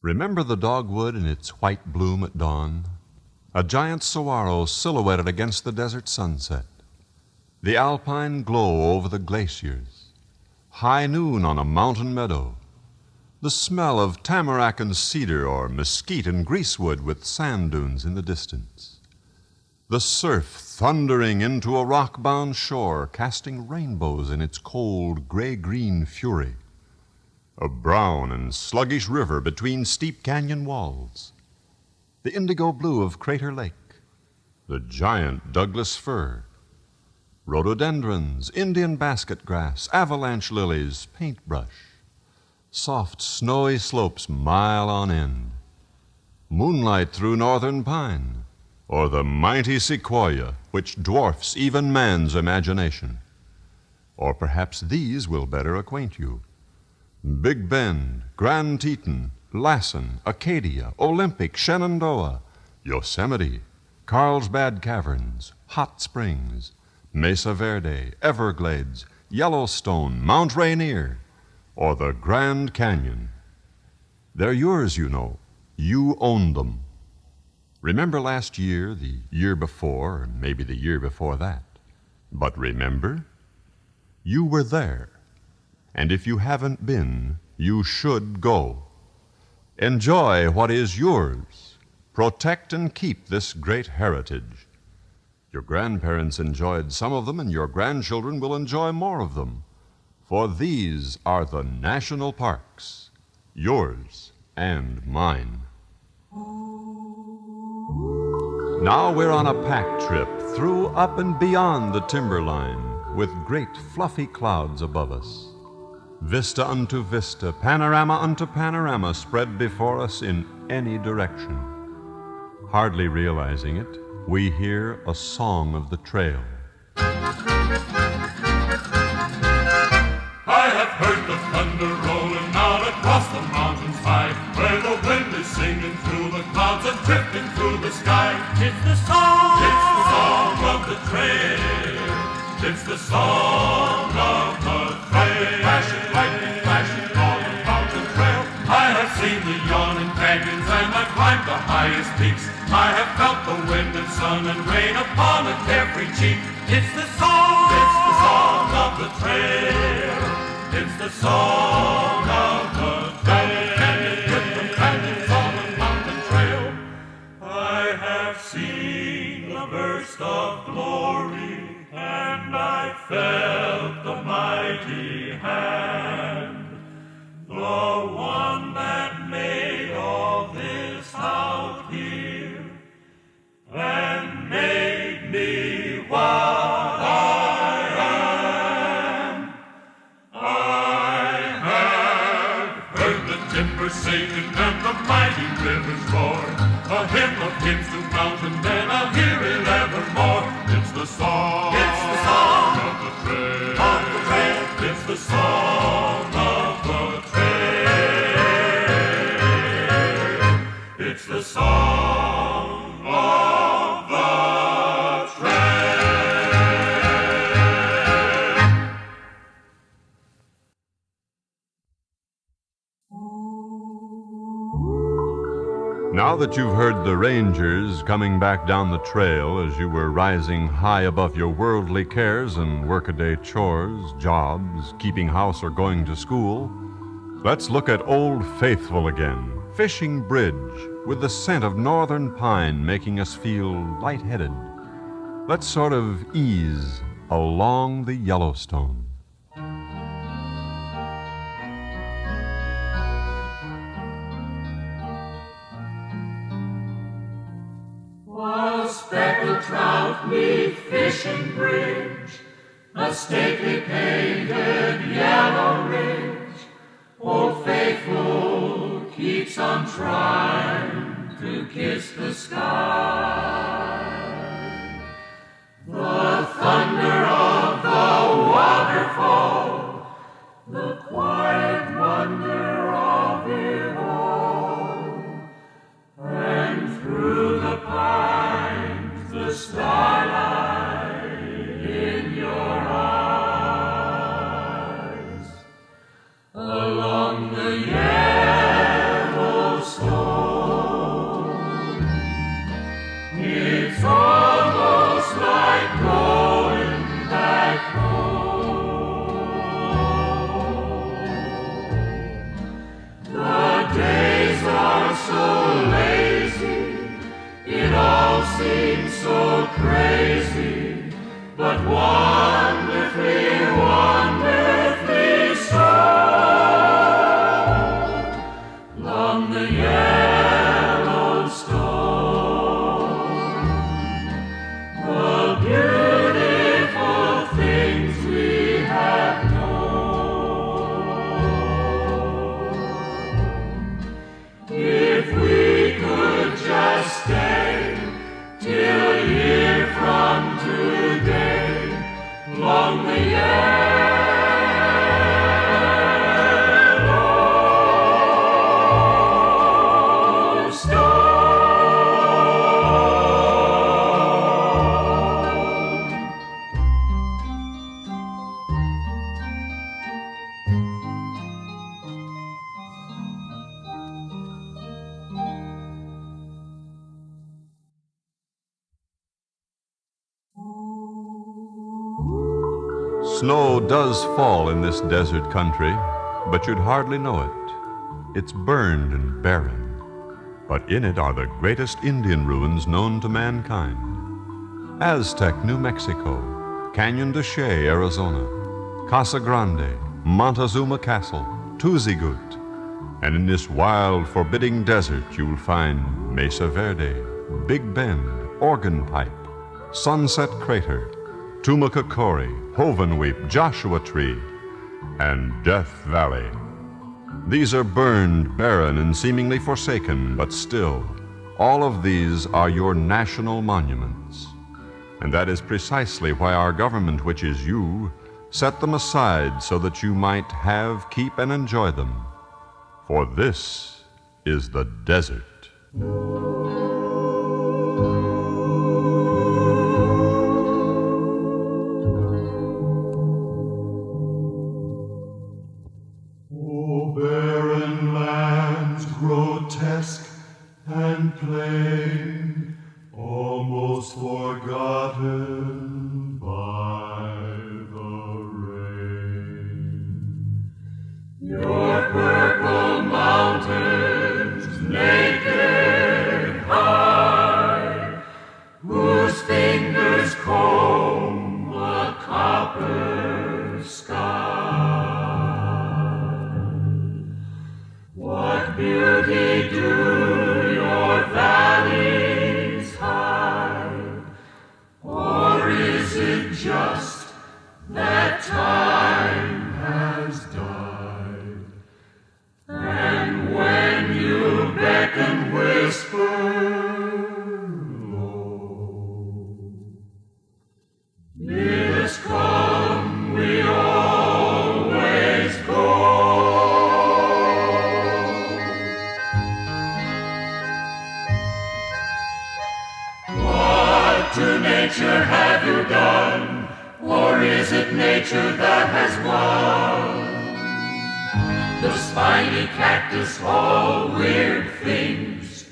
Remember the dogwood in its white bloom at dawn? A giant saguaro silhouetted against the desert sunset. The alpine glow over the glaciers. High noon on a mountain meadow. The smell of tamarack and cedar or mesquite and greasewood with sand dunes in the distance. The surf thundering into a rock-bound shore, casting rainbows in its cold, gray-green fury. A brown and sluggish river between steep canyon walls. The indigo blue of Crater Lake. The giant Douglas fir. Rhododendrons, Indian basket grass, avalanche lilies, paintbrush. Soft, snowy slopes mile on end. Moonlight through northern pine. Or the mighty sequoia, which dwarfs even man's imagination. Or perhaps these will better acquaint you. Big Bend, Grand Teton, Lassen, Acadia, Olympic, Shenandoah, Yosemite, Carlsbad Caverns, Hot Springs, Mesa Verde, Everglades, Yellowstone, Mount Rainier, or the Grand Canyon. They're yours, you know. You own them. Remember last year, the year before, or maybe the year before that. But remember, you were there. And if you haven't been, you should go. Enjoy what is yours. Protect and keep this great heritage. Your grandparents enjoyed some of them, and your grandchildren will enjoy more of them. For these are the national parks, yours and mine. Now we're on a pack trip through, up, and beyond the timberline, with great fluffy clouds above us. Vista unto vista, panorama unto panorama spread before us in any direction. Hardly realizing it, we hear a song of the trail. I have heard the thunder rolling out across the mountains high, where the wind is singing through the clouds and drifting through the sky. It's the song of the trail. It's the song of the trail. Flashing lightning, flashing on the mountain trail. I have seen the yawning canyons and I've climbed the highest peaks. I have felt the wind and sun and rain upon a carefree cheek. It's the song of the trail. It's the song of the trail. Canyons with the canyons on the mountain trail. I have seen the burst of glory, and I felt the mighty hand, the one that made all this out here and made me what I am. I have heard the timber singing and the mighty rivers roar, a hymn of hymns to mountain men, I'll hear it evermore. It's the song of the trail. It's the song of the trail. It's the song of the trail. Now that you've heard the rangers coming back down the trail as you were rising high above your worldly cares and workaday chores, jobs, keeping house, or going to school, let's look at Old Faithful again, Fishing Bridge, with the scent of northern pine making us feel lightheaded. Let's sort of ease along the Yellowstone. A speckled trout neath Fishing Bridge, a stately painted yellow ridge, Old Faithful keeps on trying to kiss the sky. The thunder of the waterfall, the quiet wonder of it all, and through the pines, the starlight in your eyes. Along the Yellowstone seems so crazy, but wonderfully, wonderfully so. Long the Yellowstone, the beautiful things we have known. If we could just stay till a year from today, long the Snow does fall in this desert country, but you'd hardly know it. It's burned and barren, but in it are the greatest Indian ruins known to mankind. Aztec, New Mexico, Canyon de Chelly, Arizona, Casa Grande, Montezuma Castle, Tuzigut. And in this wild, forbidding desert you'll find Mesa Verde, Big Bend, Organ Pipe, Sunset Crater, Tumacacori, Hovenweep, Joshua Tree, and Death Valley. These are burned, barren, and seemingly forsaken, but still, all of these are your national monuments. And that is precisely why our government, which is you, set them aside so that you might have, keep, and enjoy them. For this is the desert. Barren lands, grotesque and plain, almost forgotten by the rain. Your purple mountains, naked high, whose fingers comb a copper sky. What beauty do your valleys hide? Or is it just that time has died? And when you beckon, whisper low, bid us come, we always go. To nature have you done, or is it nature that has won? The spiny cactus, all weird things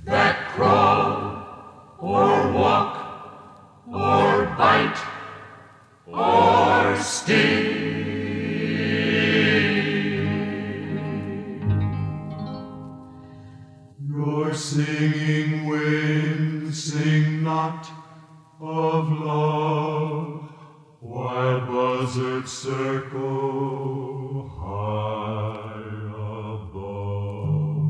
that crawl, or walk, or bite, or sting. Your singing winds sing not of love, while buzzards circle high above.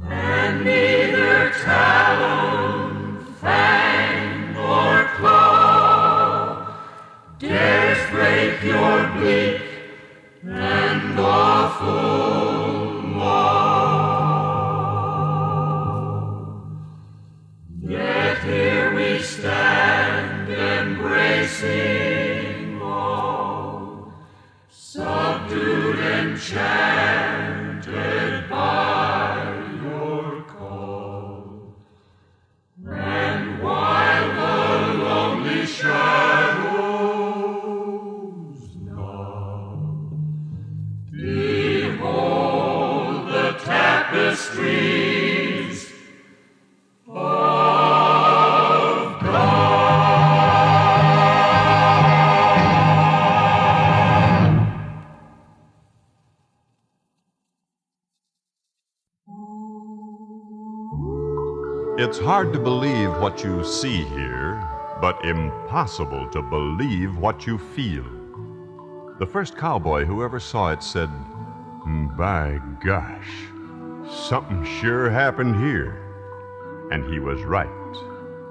And neither talon, fang, or claw dares break your bleak and awful law. Yet here we stand embracing all, subdued, enchanted by your call. And while the lonely shadows nod, behold the tapestries of God. It's hard to believe what you see here, but impossible to believe what you feel. The first cowboy who ever saw it said, "By gosh, something sure happened here." And he was right.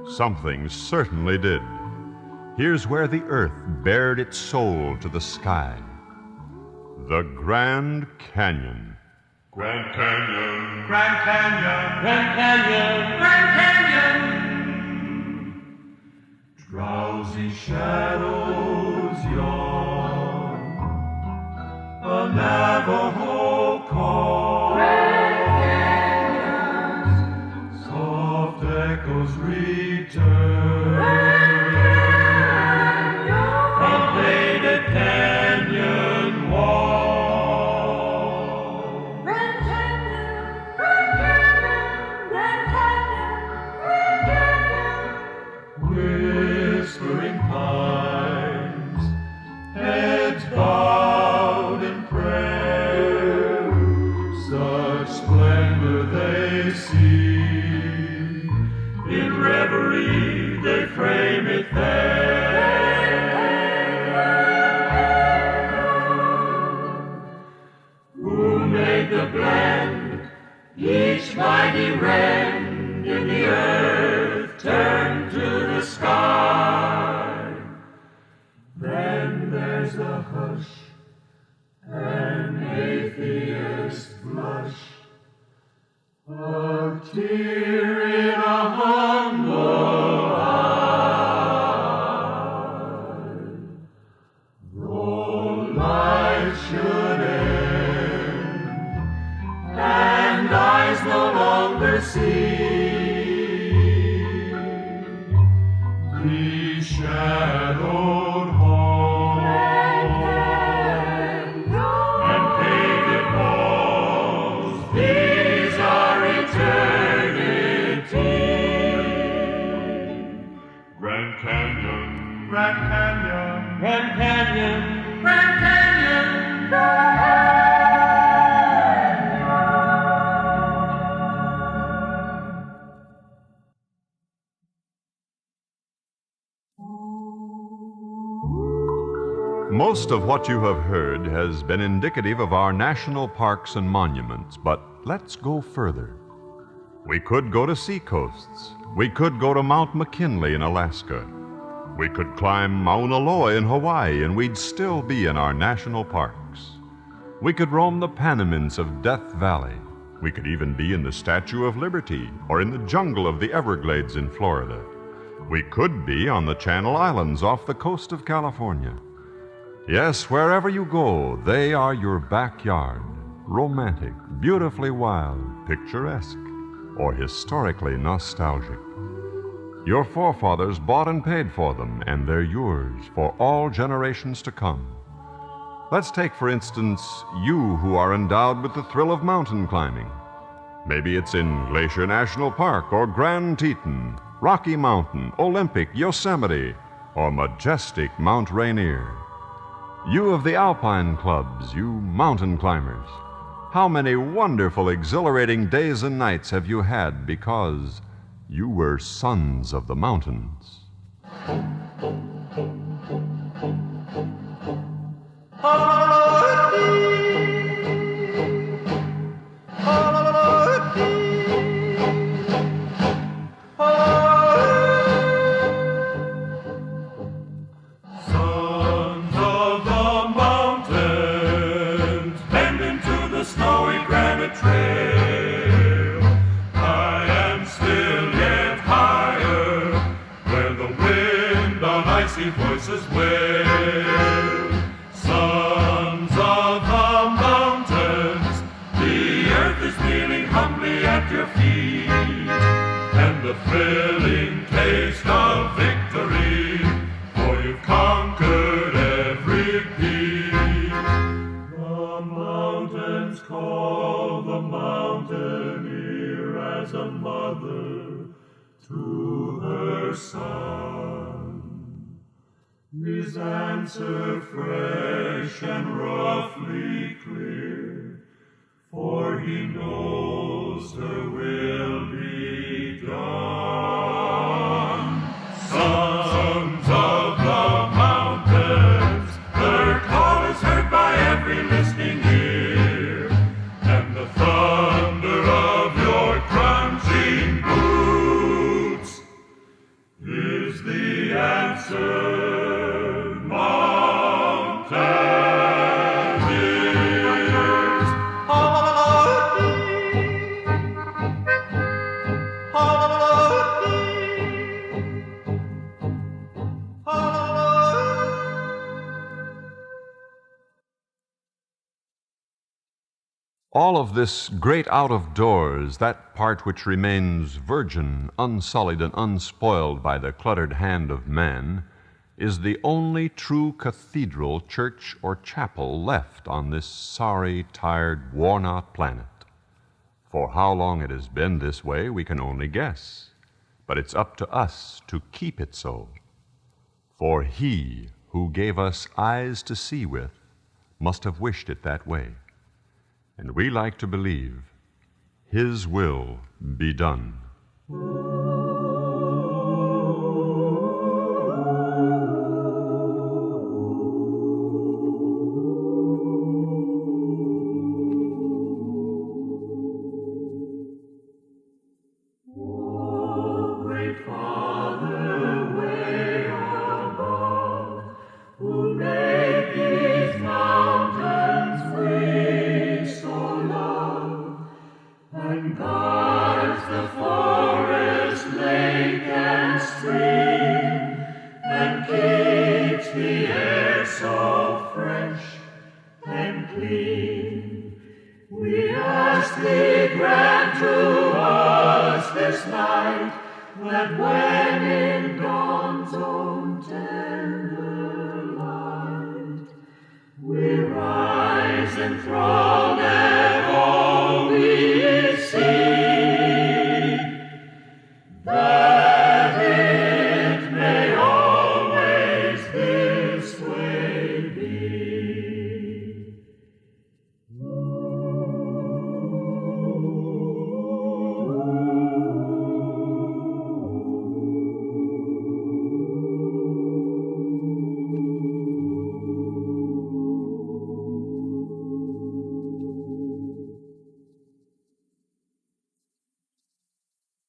Something certainly did. Here's where the earth bared its soul to the sky. The Grand Canyon. Grand Canyon, Grand Canyon, Grand Canyon, Grand Canyon. drowsy shadows yawn, a Navajo call, soft echoes return from faded canyon wall. Grand Canyon, Grand Canyon, Grand Canyon, Grand Canyon. Whispering pines, heads bowed in prayer, such splendor they see. In reverie they frame it there. Who made the blend, each mighty rend in the earth turned to the sky? Then there's a hush, an atheist blush, a tear in a humble eye. Though life should end, and eyes no longer see, these shadowed halls and painted walls, these are eternity. Grand Canyon, Grand Canyon, Grand Canyon, Grand Canyon. Most of what you have heard has been indicative of our national parks and monuments, but let's go further. We could go to seacoasts. We could go to Mount McKinley in Alaska. We could climb Mauna Loa in Hawaii, and we'd still be in our national parks. We could roam the Panamints of Death Valley. We could even be in the Statue of Liberty or in the jungle of the Everglades in Florida. We could be on the Channel Islands off the coast of California. Yes, wherever you go, they are your backyard, romantic, beautifully wild, picturesque, or historically nostalgic. Your forefathers bought and paid for them, and they're yours for all generations to come. Let's take, for instance, you who are endowed with the thrill of mountain climbing. Maybe it's in Glacier National Park or Grand Teton, Rocky Mountain, Olympic, Yosemite, or majestic Mount Rainier. You of the alpine clubs, you mountain climbers, how many wonderful, exhilarating days and nights have you had because you were sons of the mountains? Sons of the mountains, bend into the snowy granite trail. I am still yet higher, where the wind on icy voices wail. Sons of the mountains, the earth is kneeling humbly at your feet, and the thrilling taste of victory, for you've conquered every peak. The mountains call the mountaineer as a mother to her son. His answer fresh and roughly clear, for he knows her will be done. beyond. Sons of the mountains, their call is heard by every listening ear, and the thunder of your crunching boots is the answer. All of this great out of doors, that part which remains virgin, unsullied, and unspoiled by the cluttered hand of man, is the only true cathedral, church, or chapel left on this sorry, tired, worn-out planet. For how long it has been this way, we can only guess, but it's up to us to keep it so. For He who gave us eyes to see with must have wished it that way. And we like to believe His will be done.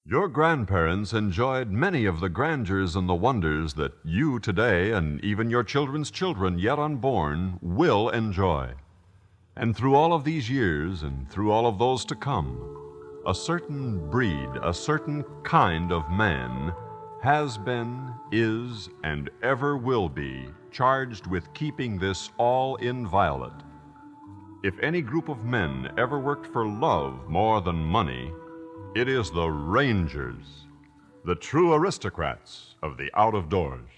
Your grandparents enjoyed many of the grandeurs and the wonders that you today, and even your children's children yet unborn, will enjoy. And through all of these years, and through all of those to come, a certain breed, a certain kind of man has been, is, and ever will be charged with keeping this all inviolate. If any group of men ever worked for love more than money, it is the Rangers, the true aristocrats of the out of doors.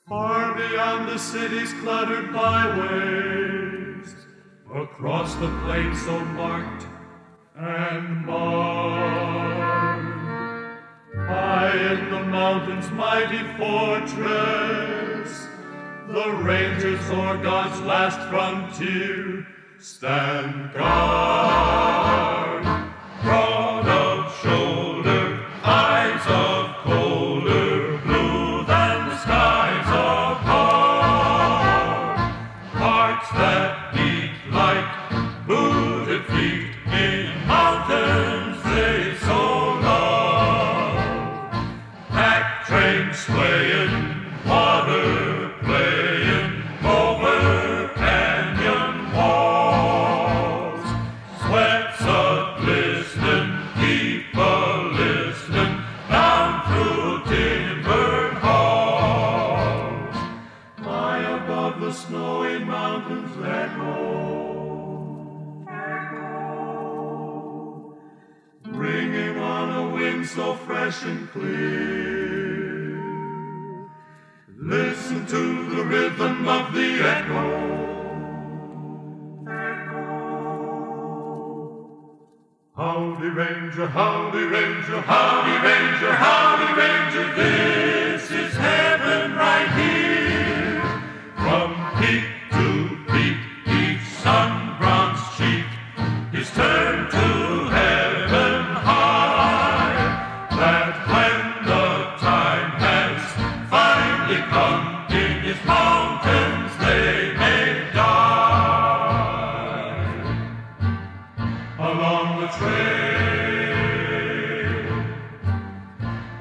Far beyond the city's cluttered byways, across the plains so marked and marred, high in the mountains' mighty fortress, the Rangers o'er God's last frontier stand guard. Broad of shoulder, eyes of colder blue than the skies above, hearts that beat like booted feet in mountains they so love. Pack trains swaying, water playing over canyon walls, sweats a-glistening, keep a-listening down through timbered halls. High above the snowy mountains echo, ringing on a wind so fresh and clear. Listen to the rhythm of the echo. Howdy Ranger, howdy Ranger, howdy Ranger, howdy Ranger, this is heaven right here. From peak to peak, his mountains they may die. Along the trail,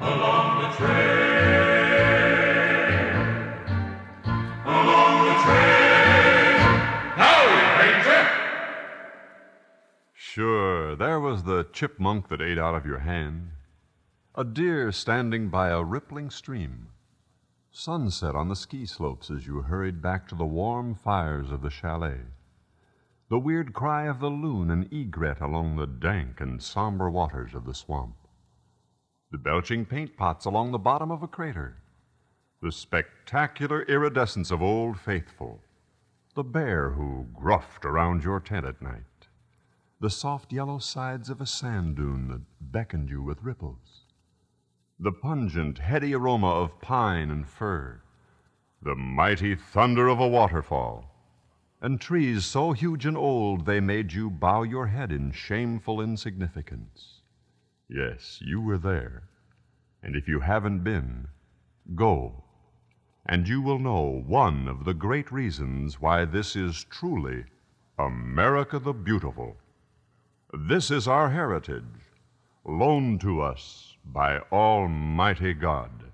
along the trail, along the trail. Howdy, Ranger! Sure, there was the chipmunk that ate out of your hand, a deer standing by a rippling stream, sunset on the ski slopes as you hurried back to the warm fires of the chalet, the weird cry of the loon and egret along the dank and somber waters of the swamp, the belching paint pots along the bottom of a crater, the spectacular iridescence of Old Faithful, the bear who gruffed around your tent at night, the soft yellow sides of a sand dune that beckoned you with ripples, the pungent, heady aroma of pine and fir, the mighty thunder of a waterfall, and trees so huge and old they made you bow your head in shameful insignificance. Yes, you were there, and if you haven't been, go, and you will know one of the great reasons why this is truly America the Beautiful. This is our heritage, loaned to us by Almighty God.